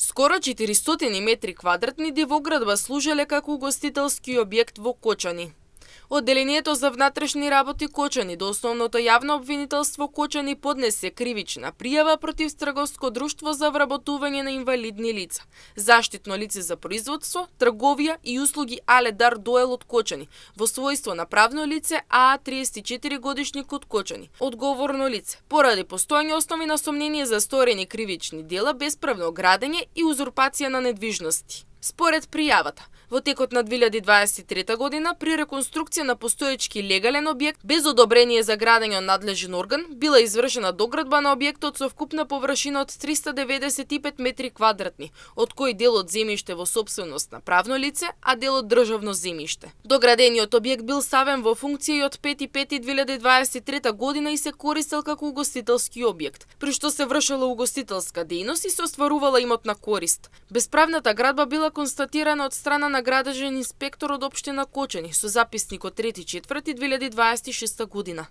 Скоро 400 метри квадратни дивоградба служеле како угостителски објект во Кочани. Одделението за внатрешни работи Кочани до Основното јавно обвинителство Кочани поднесе кривична пријава против Трговско друштво за вработување на инвалидни лица, заштитно лице за производство, трговија и услуги Аледар Доел од Кочани, во својство на правно лице АА 34 годишник од Кочани, одговорно лице, поради постојање основи на сомнение за сторени кривични дела, бесправно градење и узурпација на недвижности. Според пријавата, во текот на 2023 година, при реконструкција на постоечки легален објект без одобрение за градење од надлежен орган, била извршена доградба на објектот со вкупна површина од 395 метри квадратни, од кој делот земјиште во сопственост на правно лице, а делот државно земјиште. Доградениот објект бил ставен во функција и од 5.5.2023 година и се користел како угостителски објект, при што се вршела угостителска дејност и се остварувала имотна корист. Бесправната градба била констатирана од страна на градежен инспектор од општина Кочани со записник од 3.4.2026 година.